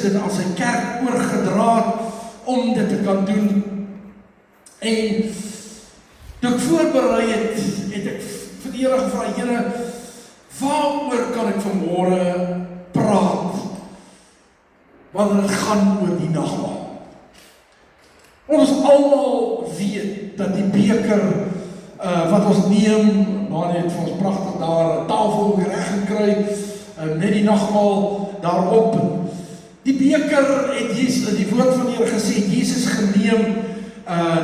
dit aan sy kerk oorgedra het om dit te kan doen. En toe ek voorberei het, het ek vir die Here gevra, Here, waaroor kan ek vanmôre praat? Wanneer dit gaan oor die nagmaal. Ons almal weet dat die beker wat ons neem, Manie het vir ons pragtig daar 'n tafel reg gekry, net die nagmaal daarop. Die beker het Jesus, die woord van die Here gesê, Jesus geneem,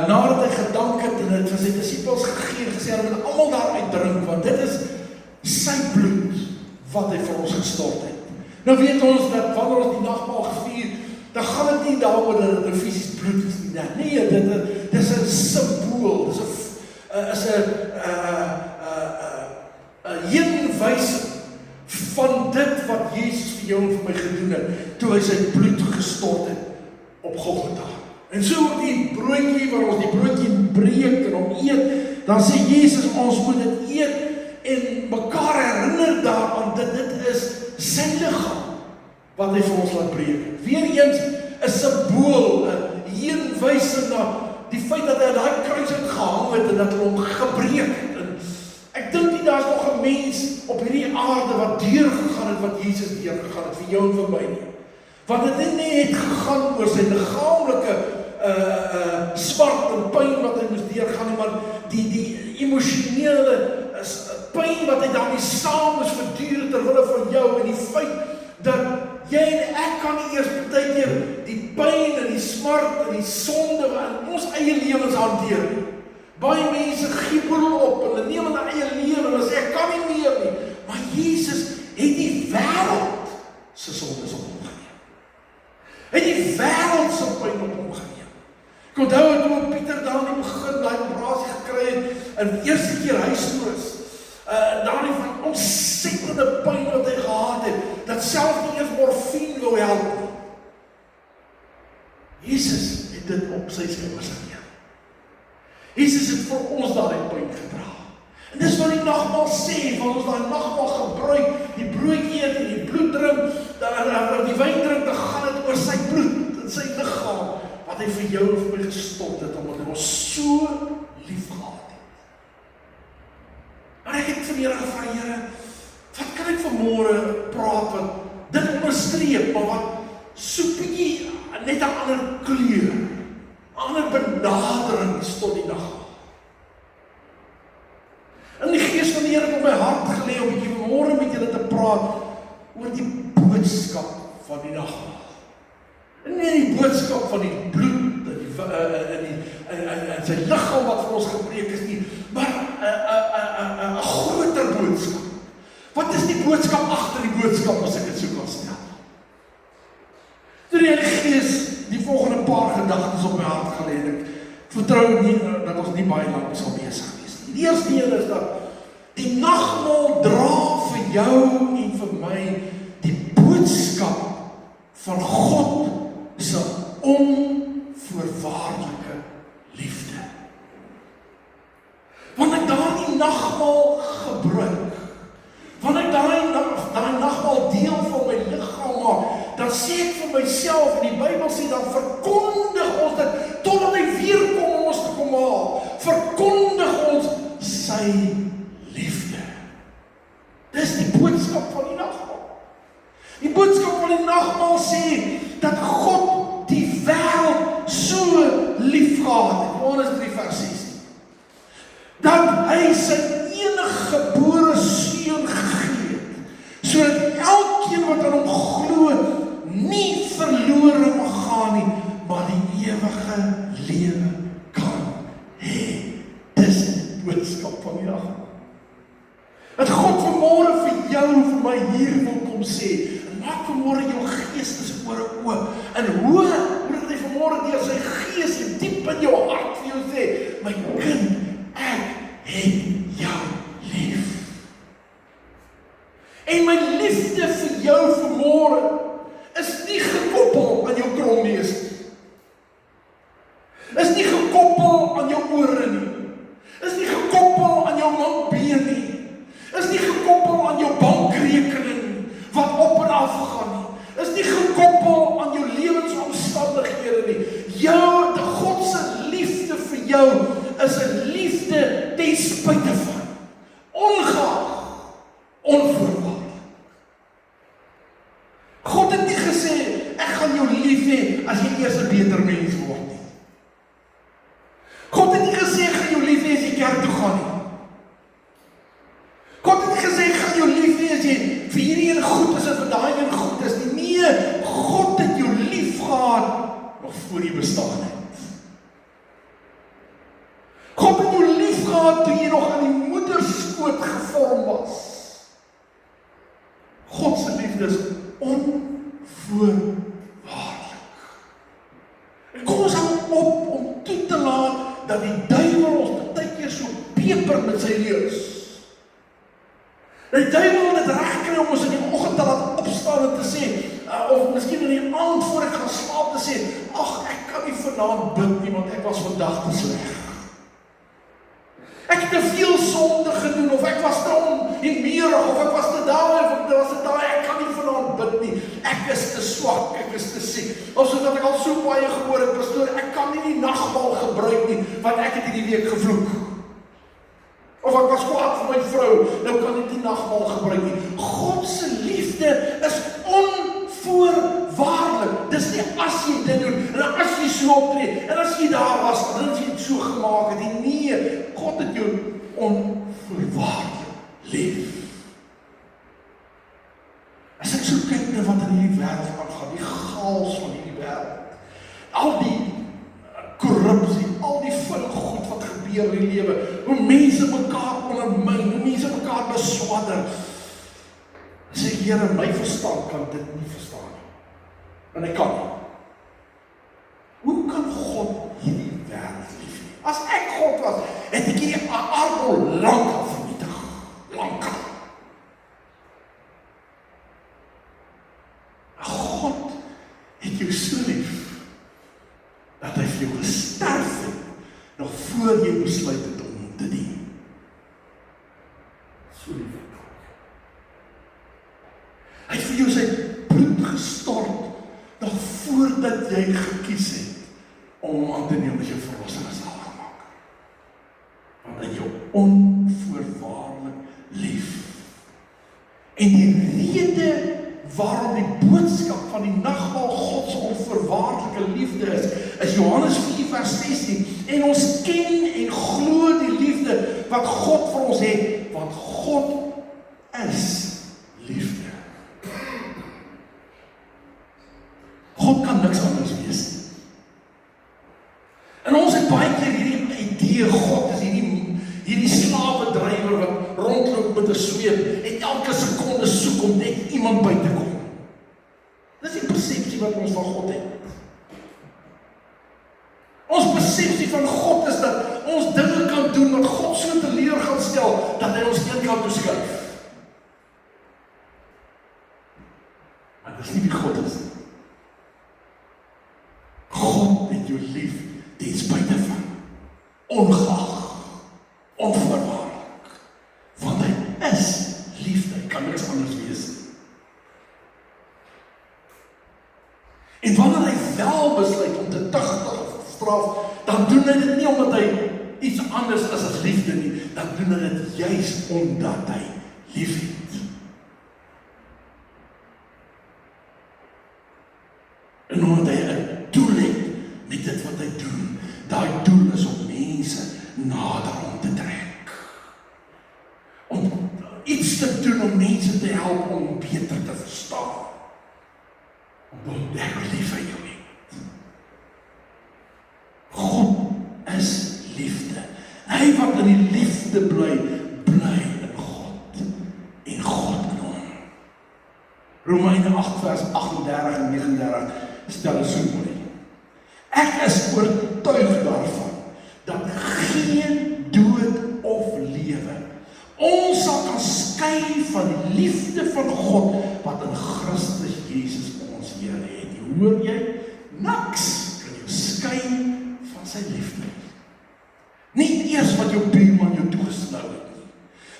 nadat hy gedank het en het vir sy disippels gegee en gesê, hulle moet almal daaruit drink, want dit is sy bloed wat hy vir ons gestort het. Nou weet ons dat wanneer ons die nagmaal vier, dan gaan dit nie daaroor dat dit fisies bloed is nie. Nee, dit is 'n simbool, dit is 'n heenwysing van dit wat Jesus vir jou en vir my gedoen het, toe hy sy bloed gestort het op Golgotha. En so op die broodjie, waar ons die broodjie breek en hom eet, dan sê Jesus, ons moet dit eet en mekaar herinner daaraan dat dit is sy liggaam wat hy vir ons laat breek. Weereens 'n simbool, 'n heenwysing na die feit dat hy daai kruis uitgehang het en dat hy hom gebreek het. En ek dink nie daar's nog 'n mens op hierdie aarde wat deurgegaan het wat Jesus deurgegaan het vir jou en vir my nie. Want dit het nie net gegaan oor sy liggaamlike smart en pyn wat hy moes deurgaan nie, maar die emosionele pyn wat hy daarmee saam moes verduur ter wille van jou, en die feit dat jy en ek kan nie eers baie keer die pyn en die smart en die sonde in ons eie lewens hanteer nie. Baie mense gee boedel op en hulle neem hulle eie lewe en hulle sê ek kan nie meer nie. Maar Jesus het die wêreld se sondes op hom geneem. Hy het die wêreld se pyn op hom geneem. Ek onthou toe Pieter daar in die begin daai operasie gekry het en die eerste keer huis toe is. Daarin van ontsettende pyn wat hy gehad het, dat selfs nie eers morfine wou help nie. Jesus het dit op sy skouers geneem. Jesus het vir ons daai pyn gedra. En dis wat die nagmaal sê, want ons daai nagmaal gebruik, die broodjie eet en die bloed drink, die wyn drink, dan gaan dit oor sy bloed en sy liggaam, wat hy vir jou en vir my gestort het, omdat hy ons so lief gehad het. Maar ek het vir die Here gevra, Here, wat kan ek vanmôre praat wat dit onderstreep, maar wat so bietjie net 'n ander kleur, 'n ander benadering is tot die nagmaal. En die Gees van die Here het op my hart gelê om bietjie vanmôre met julle te praat oor die boodskap van die nagmaal. En nie die boodskap van die bloed en sy liggaam wat vir ons gebreek is nie, maar 'n groter boodskap. Wat is die boodskap agter die boodskap, as ek dit so kan stel? Toe die Heilige Gees die volgende paar gedagtes op my hart gelê het, ek vertrou nie dat ons nie baie lank sal besig wees nie. Die eerste een is dat die nagmaal dra vir jou en vir my die boodskap van God se onvoorwaardelike liefde. Wanneer ek daai nagmaal gebruik, wanneer ek daai nagmaal deel van my liggaam maak, dan sê ek vir myself, en die Bybel sê, dan verkondig ons dit, totdat hy weer kom om ons te kom haal, verkondig ons sy liefde. Dis die boodskap van die nagmaal. Die boodskap van die nagmaal sê, dat God die wêreld so lief gehad het, Johannes 3 vers 16, dat hy sy enige gebore seun gegee het, sodat elkeen wat aan hom glo, nie verlore mag gaan nie, maar die ewige lewe kan hê. Dis die boodskap van die nagmaal. Dat God vanmôre vir jou, vir my hier wil kom sê, maak vanmôre jou geestesore oop, en hoor dat hy vanmôre deur sy gees diep in jou hart vir jou sê, my kind, ek het jou lief. En my liefde vir jou vanmôre is nie gekoppel aan jou kromneus nie. Is nie gekoppel aan jou ore nie. Is nie gekoppel aan jou lang been nie. Is nie gekoppel aan jou bankrekening wat op en af gaan nie. Is nie gekoppel aan jou God se liefde vir jou is 'n liefde ten spyte van, ongeag, onvoorwaardelik. God het nie gesê, ek gaan jou lief hê as jy eers 'n beter mens word nie. God het nie gesê, ek gaan jou lief hê as jy kerk toe gaan nie. God het nie gesê, ek gaan jou lief hê as jy vir hierdie een goed is en vir daai een goed is nie. Nee, God het jou lief gehad nog voor jy bestaan het. God het jou lief gehad toe jy nog aan die moederskoot gevorm was. God se liefde is onvoorwaardelik. En kom ons hou op om toe te laat dat die duiwel ons baie keer so peper met sy leus. Die duiwel het regkry om ons in die oggend te laat opstaan en te sê, of miskien in die aand voor ek gaan slaap te sê, ag, ek kan nie vanaand bid nie, want ek was vandag te sleg. Ek het te veel sonde gedoen, of ek was te onmeerig, of ek was te daai, of ek was te daai, ek kan nie vanaand bid nie. Ek is te swak, ek is te siek. Of sodat ek al so baie gehoor het, pastoor, ek kan nie die nagmaal gebruik nie, want ek het hierdie week gevloek. Of ek was kwaad vir my vrou, nou kan ek die nagmaal gebruik nie. God se liefde is onvoorwaardelik. Dis nie as jy dit doen, en as jy so optree, en as jy daar was, en as jy het so gemaak het, nee, God het jou onvoorwaardelik lief. As ek so kyk na wat in hierdie wêreld aangaan, die chaos van hierdie wêreld, al die korrupsie, al die vuil goed wat gebeur in die lewe, hoe mense mekaar ondermyn, hoe mense mekaar beswadder, sê Here, my verstand kan dit nie verstaan nie. En ek kan nie. Hoe kan God hierdie wêreld lief hê? As ek God was, het ek hierdie aardbol lank vernietig. Lank. God het jou so lief, dat hy vir jou gesterf het, nog voor jy besluit het om hom te dien. So lief het God. Hy het vir jou sy bloed gestort, nog voordat jy gekies het, om hom aan te neem as jou verlosser en zaligmaker. Want hy jou onvoorwaardelik lief. En die rede waarom die boodskap van die nagmaal God se onvoorwaardelike liefde is Johannes 4 vers 16. En ons ken en glo die liefde wat God vir ons het, want God is liefde. God kan niks anders wees nie. En ons het baie keer hierdie idee, God is hierdie slawedrywer wat rondloop met 'n sweep en elke sekonde soek om net iemand by te kom. Dis die persepsie wat ons van God het. Ons persepsie van God is dat ons dinge kan doen wat God so teleur gaan stel, dat hy ons een kant toe skuif. Maar dis nie wie God is nie. God het jou lief, ten spyte van, ongeag, onvoorwaardelik, want hy is liefde, hy kan niks anders wees. En wanneer hy wel besluit om te tuchtig of te straf, dan doen hy dit nie omdat hy iets anders is as liefde nie, dan doen hy dit juist omdat hy lief het. En omdat hy 'n doel het met dit wat hy doen. Daai doel is om mense nader om te trek. Om iets te doen om mense te help om beter te verstaan. Om ontdek hoe lief hy jou het. God is liefde. Hy wat in die liefde bly, bly in God en God in hom. Romeine 8 vers 38 en 39 stel dit so mooi. Ek is oortuig daarvan dat geen dood of lewe ons sal kan skei van die liefde van God wat in Christus Jesus ons Here het. Hoor jy? Niks kan jou skei van sy liefde. Nie eers wat jou buurman jou toegesnou het nie.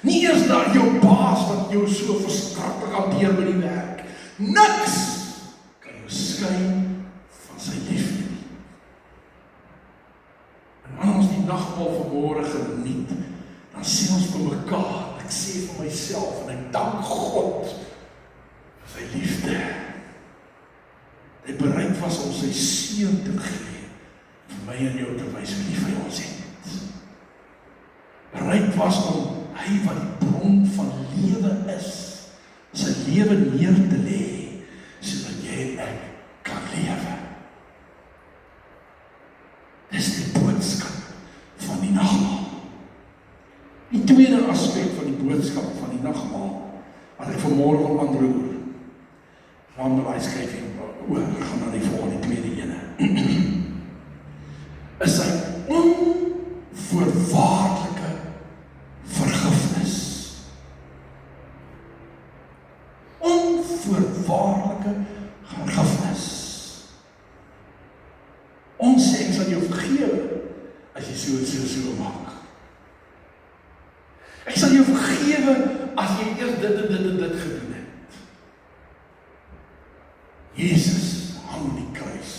Nie eers daar jou baas wat jou so verskriklik hanteer by die werk. Niks kan jou skei van sy liefde. mekaar, ek sê vir myself, en ek dank God vir sy liefde. Hy bereid was om sy seun te gee, vir my en jou te wys hoe lief hy ons het. Bereid was om hy wat die bron van lewe is, sy lewe neer te lê, sodat jy en ek kan lewe. Dis die boodskap van die nagmaal. Die tweede aspek van die boodskap van die nagmaal, wat ek vanmôre wil aanroer, gaan my skryf hier oor, gaan na die volgende tweede ene, is sy onvoorwaardelike vergifnis. Onvoorwaardelike vergifnis. Ons sê ek sal jou vergewe, as jy so maak. Ek sal jou vergewe, as jy eers dit gedoen het. Jesus hang die kruis.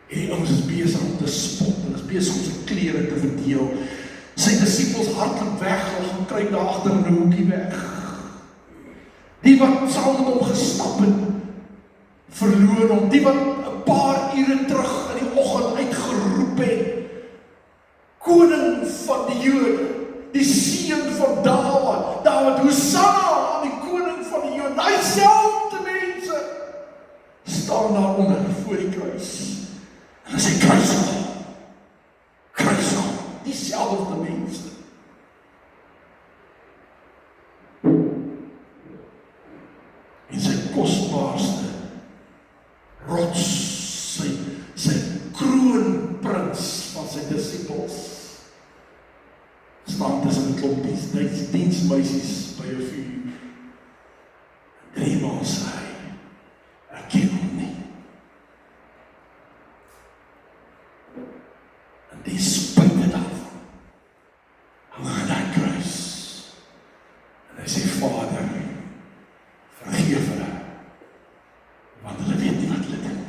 En ons is besig om te spot, en is besig om sy klere te verdeel. Sy disippels hardloop weg, hulle gaan kry daar agter in 'n hoekie weg. Die wat saam met hom gestap het, verloor hom. Die wat 'n paar ure terug in die oggend uitgeroep het, koning van die Jode, die seun van Dawid, Hosanna aan die koning van die Jode, hy selfde mense, staan daar onder voor die kruis. En hy sê, kruisel, dieselfde mense. En sy kosbaarste rots, sy kroonprins van sy disippels, staan tussen 'n klomp diensmeisies by 'n vuur. 3 maal sê hy, ek ken hom nie. En die spyte daarvan, hang aan die kruis. En hy sê, Vader, vergeef hulle, want hulle weet nie wat hulle doen.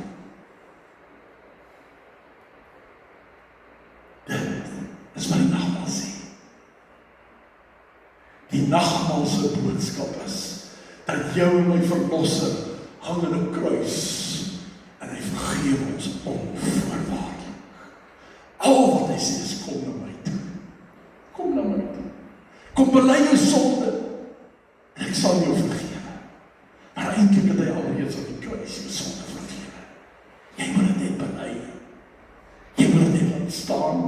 Dit is wat die nagmaal sê. Die nagmaal se boodskap is, dat jou en my verlosser hang in 'n kruis, en hy vergeef ons onvoorwaardelik. Al wat hy sê is, kom na my toe. Kom na my toe. Kom bely jou sonde, en ek sal jou vergewe. Maar eintlik het hy alreeds op die kruis jou sonde vergewe. Jy moet dit net bely. Jy moet dit net ontstaan,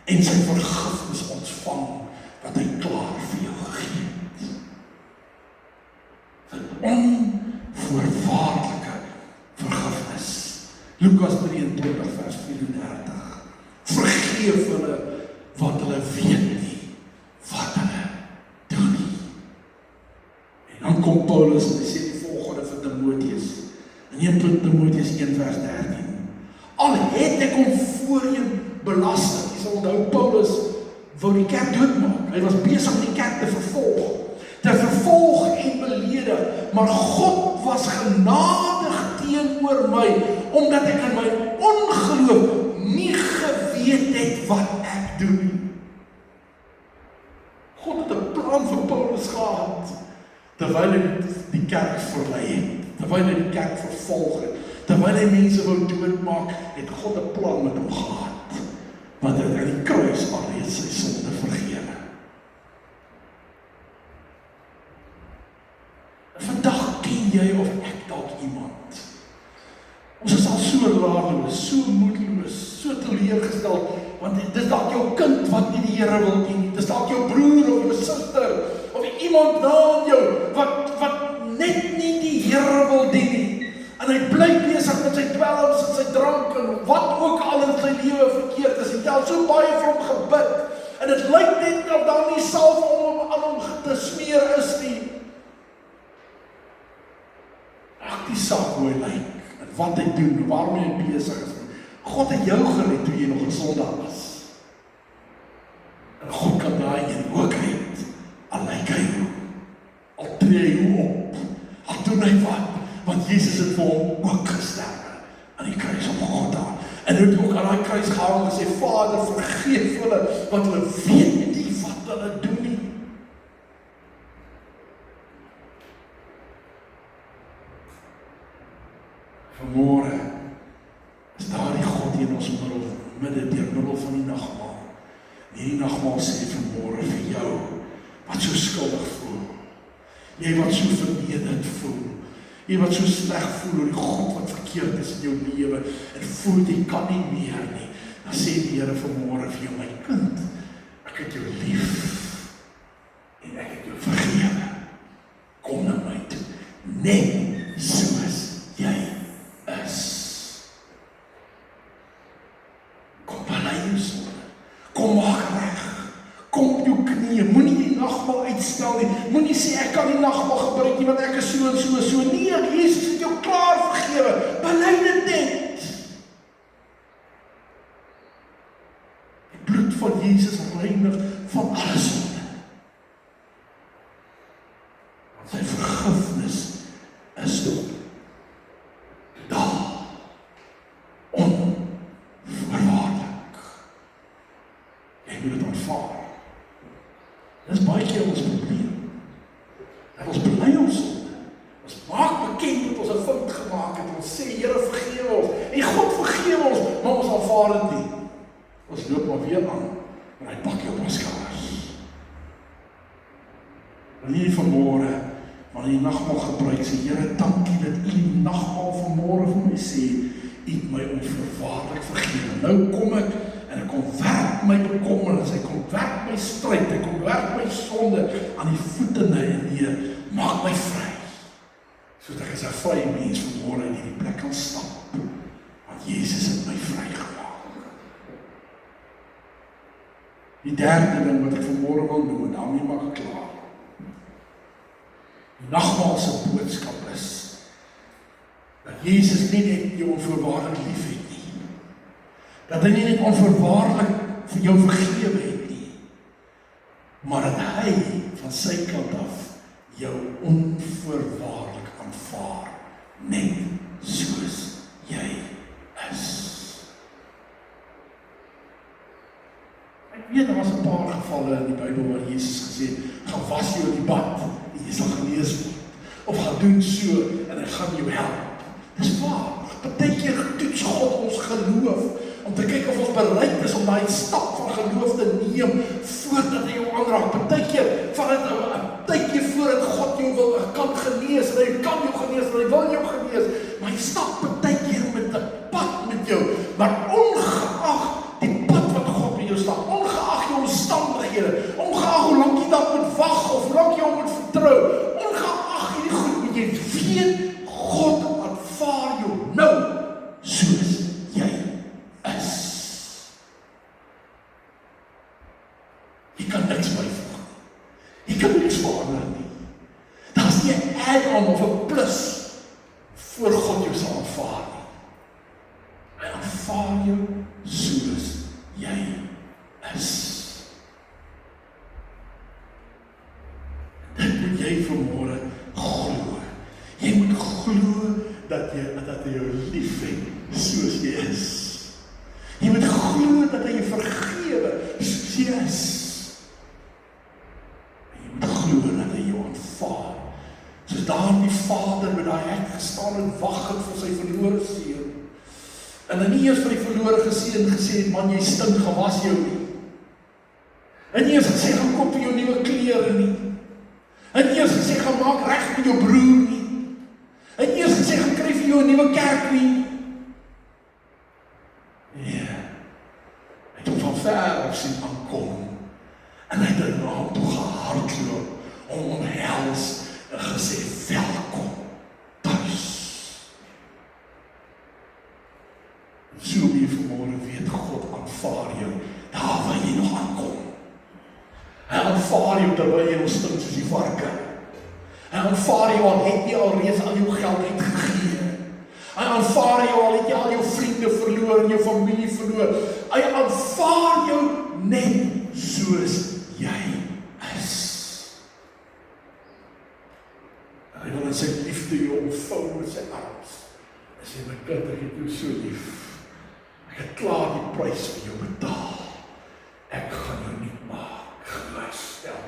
en sy vergifnis ontvang, wat hy klaar vir jou gegee het. Een onvoorwaardelike vergifnis. Lukas 23 vers 34. Vergeef hulle, wat hulle weet nie, wat hulle doen nie. En dan kom Paulus, en hy sê die volgende vir Timotheus, in 1 Timotheus 1 vers 13. Al het ek hom voorheen belasting. Jy sal onthou, Paulus wou die kerk doodmaak. Hy was besig om die kerk te vervolg en beledig, maar God was genadig teenoor my, omdat ek in my ongeloof nie geweet het wat ek doen. God het 'n plan vir Paulus gehad, terwyl hy die kerk verlei het, terwyl hy die kerk vervolg het, terwyl hy mense wou doodmaak, het God 'n plan met hom gehad, want hy het aan die kruis alreeds sy sonde vergewe. Vandag ken jy of ek dalk iemand. Ons is al so radeloos, so moedeloos, so teleurgestel, want dit is dalk jou kind wat nie die Here wil dien nie. Dit is dalk jou broer of jou suster, of iemand na jou, wat net nie die Here wil dien nie. En hy bly besig met sy dwelms en sy drank en wat ook al in sy lewe verkeerd is. Hy het so baie vir hom gebid, en dit lyk net of daar nie salf om aan hom te smeer is nie. Ag, die saak hoe hy lyk, en wat hy doen, waarom hy besig is. God het jou gered toe jy nog 'n sondaar was. En God kan daai een ook red, al lyk hy hoe, al tree hy hoe op, al doen hy wat, want Jesus het vir hom ook gesterwe aan die kruis op Golgotha. En hy het ook aan die kruis gehang en sê, Vader, vergeef hulle, want hulle weet nie wat hulle doen nie. Vanmôre is daardie God in ons midde deur middel van die nagmaal. Die nagmaal sê vanmôre vir jou wat so skuldig voel. Jy wat so vernederd voel. Jy wat so sleg voel oor die God wat verkeerd is in jou lewe en voel jy kan nie meer nie. Dan sê die Here vanmôre vir jou, my kind, ek het jou lief en ek het jou vergewe. Kom na my toe, net soos jy is. Kom bely jou sonde, kom maak reg, kom op jou knieë, moenie die nagmaal uitstel nie, moenie sê ek kan die nagmaal gebruik nie, want ek is so en so en so. Nee, Jesus het jou klaar vergewe, bely dit net. Die bloed van Jesus reinig van alle sonde. Want sy vergifnis is totaal onvoorwaardelik. Jy moet dit aanvaar. Dit is baie keer ons probleem. Dat ons bely ons sonde. Ons maak bekend dat ons 'n fout gemaak het. Ons sê, Here vergewe ons. En God vergewe ons, maar ons aanvaar dit nie. Ons loop maar weer aan, en hy pak jou op ons skouers. En nie vanmôre, maar die nagmaal gebruik, sê, Here, dankie dat U die nagmaal vanmôre vir my sê, U het my onvoorwaardelik vergewe. Nou kom ek, en ek kom werk my bekommernis, ek kom werk my stryd, ek kom werk my sonde aan die voete en Heer, maak my vry. Sodat ek as 'n vrye mens vanmôre in hierdie plek kan stap, want Jesus het my vry gemaak. Die derde ding wat ek vanmôre wil doen, en daarmee mag ek klaar. Die nagmaal se boodskap is, dat Jesus nie net jou onvoorwaardelik lief het nie, dat hy nie net onvoorwaardelik vir jou vergewe het nie, maar dat hy van sy kant af jou onvoorwaardelik aanvaar, net soos jy is. Ek weet, daar was 'n paar gevalle in die Bybel waar Jesus gesê het, gaan was jou in die bad, en jy sal genees word, of gaan doen so, en hy gaan jou help. Dis waar, partykeer toets God ons geloof, om te kyk of ons bereid is om daai stap van geloof te neem, voordat hy jou aanraak. Partykeer van dit 'n tydjie voordat God jou kan genees, en hy kan jou genees, en hy wil jou genees, maar hy stap partykeer met 'n pad met jou, maar ongeag die pad wat God met jou stap, ongeag jou omstandighede, ongeag hoe lank jy dan moet wag, of hoe lank jy hom moet vertrou, ongeag hierdie goed, moet jy weet, God aanvaar jou nou, soos jy is. Jy kan niks byvoeg nie. Jy kan niks verander nie. Daar is nie 'n add-on of 'n plus voor God jou sal aanvaar nie. Hy aanvaar jou soos jy is. Dit moet jy vanmôre glo. Jy moet glo dat hy jou lief het soos jy is. Jy moet glo dat hy jou vergewe soos jy is. En jy moet glo dat hy jou aanvaar. Soos daardie vader met daai hek gestaan en wag het vir sy verlore seun. En hy nie eers vir die verlore seun gesê het, man, jy stink, gewas jou nie. En nie eers gesê, gaan koop vir jou nuwe klere nie. En nie eers gesê, gaan maak reg met jou broer nie. En nie eers gesê, gaan kry vir jou 'n nuwe kerk nie. Nee, hy het hom van ver af sien aankom, en hy het na hom toe gehardloop, hom omhels, en gesê, welkom thuis. So wie vanmôre weet, God aanvaar jou, daar waar jy nog aankom. Hy aanvaar jou terwyl jy nog stink soos die varke. Hy aanvaar jou al het jy alreeds al jou geld uitgegee. Hy aanvaar jou al het jy al jou vriende verloor en jou familie verloor. Hy aanvaar jou net soos jy is. En hy wil in sy liefde jou omvou met sy arms. En sê, my kind, ek het jou so lief. Ek het klaar die prys vir jou betaal. Ek gaan jou nie maak, geluisstel.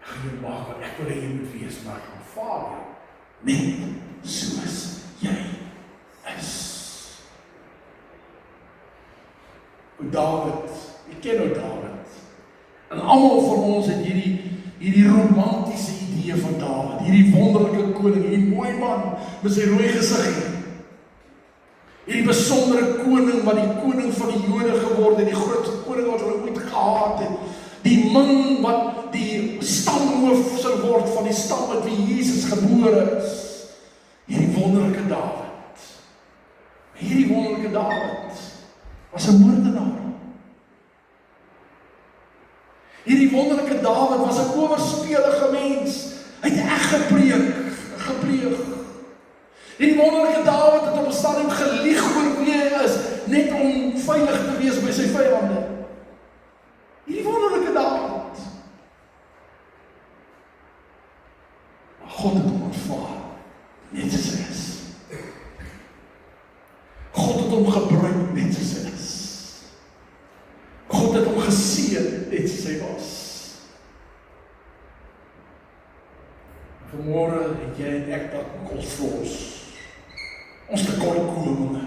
Ek gaan jou maak wat ek wil hê jy moet wees, maar ek aanvaar jou net soos jy O Dawid, ek ken o Dawid. En almal van ons het hierdie romantiese idee van Dawid, hierdie wonderlike koning, hierdie mooi man met sy rooi gesig. Hierdie besondere koning wat die koning van die Jode geword het, die grootste koning wat hulle ooit gehad het. Die man wat die stamhoof sal word van die stam met wie Jesus gebore is. Hierdie wonderlike Dawid. Hierdie wonderlike Dawid was 'n moordenaar. Hierdie wonderlike Dawid was 'n owerspelige mens. Hy het reg gepleeg. Hierdie wonderlike Dawid het op 'n stadium gelieg oor wie hy is, net om veilig te wees by sy vyande. Hierdie wonderlike Dawid. Maar God het hom aanvaar, net soos hy is. God het hom gebruik, net soos hy is. God het hom geseën, net soos hy was. Vanmôre het jy en ek dat kosvors. Ons tekortkominge.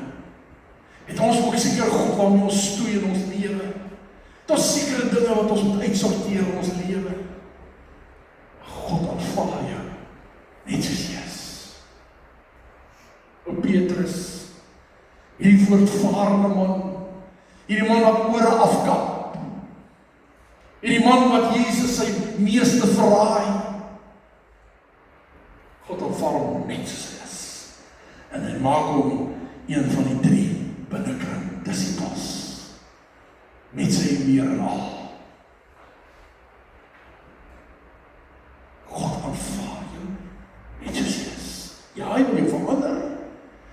Het ons ook seker God waarmee ons stoei in ons lewe. Het ons sekere dinge wat ons moet uitsorteer in ons lewe. God aanvaar jou, net soos jy is. O Petrus, hierdie voortvarende man, hierdie man wat ore afkap, hierdie man wat Jesus sy meeste verraai. God aanvaar hom net soos hy is. En hy maak hom een van die 3 binnekring disippels. Met sy meer en al. God aanvaar jou net soos jy is. Ja, hy wil jou verander.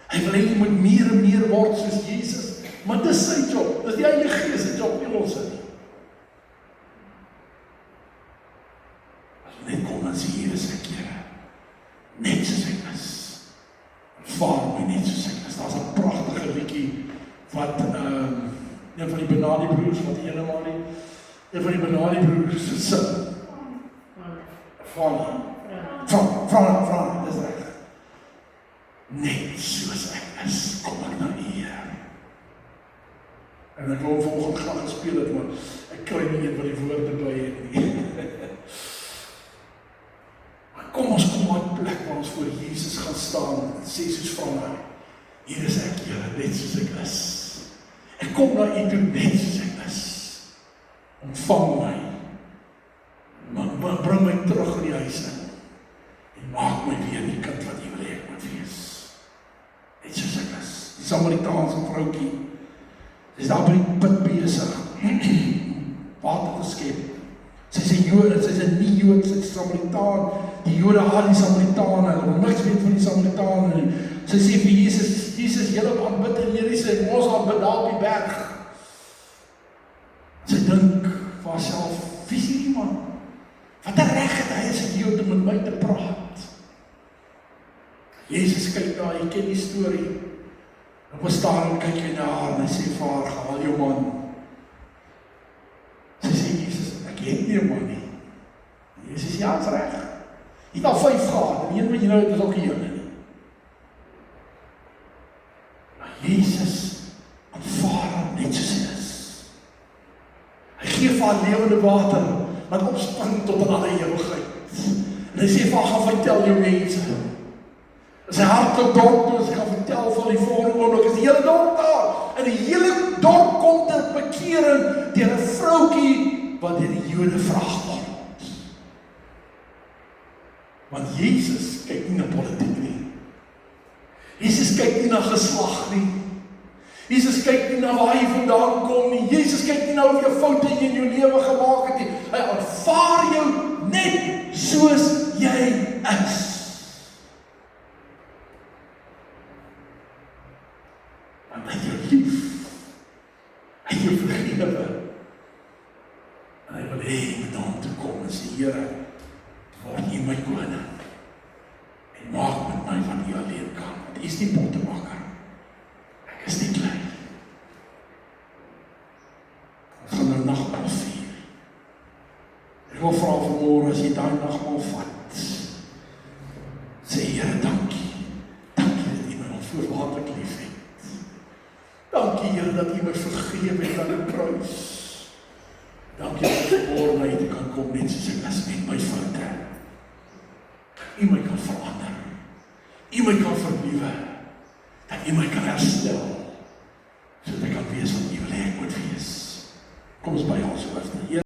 Hy wil hê jy moet meer en meer word soos Jesus. Maar dis sy job. Dis die Heilige Gees se job, nie ons nie. As ons net kom en sê, hier is ek, Here. Net soos ek is. Aanvaar my net soos ek is. Daar's 'n pragtige liedjie wat een van die Benadi broers wat een van die Benadi broers sing. Van, dis reg. Net soos ek is, kom ek na U, Here. En ek wil volgende graag gespeel het, maar ek kry nie een van die woorde by nie. Maar kom ons kom uit plek waar ons voor Jesus gaan staan en sê soos van my, hier is ek, Here, net soos ek is. Ek kom na U toe net soos ek is. Ontvang my. Maar bring my terug in die huis in. En maak my weer die kind wat U wil hê ek moet wees. Net soos ek is. Die Samaritaanse vroukie. Sy is daar by die put besig. Water te skep. Sy is 'n Jood, sy is 'n nie-Jood, sy is Samaritaan. Die Jode haat die Samaritane, hulle wil niks weet van die Samaritane. Sy sê vir Jesus, julle aanbid in Jerusalem, ons aanbid daar op die berg. Sy dink vir haarself, wie is hierdie man? Wat 'n reg het hy as 'n Jood om met my te praat? Jesus kyk na, jy ken die storie. Op 'n stadium kyk hy na haar en hy sê vir haar, haal jou man. Sy sê, Jesus, ek het nie 'n man nie. Jesus sê, ja, is reg. Jy het al 5 gehad, en die een wat jy nou het is ook nie joune nie. Maar Jesus aanvaar haar net soos hy is. Hy gee vir haar lewende water, wat opspring tot in alle ewigheid. En hy sê vir haar, gaan vertel jou mense. En sy hart tot dorp toe, sy gaan vertel van die volgende oomlik, is die hele dorp daar. En die hele dorp kom ter bekering deur 'n vroukie wat deur die Jode vraag word. Want Jesus kyk nie na politiek nie. Jesus kyk nie na geslag nie. Jesus kyk nie na waar jy vandaan kom nie. Jesus kyk nie na hoeveel foute jy in jou lewe gemaak het nie. Hy aanvaar jou net soos jy is. Want hy het jou lief. Hy het jou vergewe. En hy wil hê jy moet na hom toe kom en sê, Here, word U my koning. En maak met my wat U alleen kan. Want U is die pottemaker. Ek is die klei. Ons gaan nou nagmaal vier. Ek wil vra vanmôre as jy daai nagmaal vat. Sê Here, dankie. Dankie dat U my onvoorwaardelik lief het. Here, dat U my vergewe het aan die kruis. Dankie dat ek vanmôre na U toe kan kom, net soos ek is met my foute. U my kan verander. U my kan vernuwe. Dat U my kan herstel. Sodat ek kan wees wat U wil hê ek moet wees. Kom ons by ons hoofde.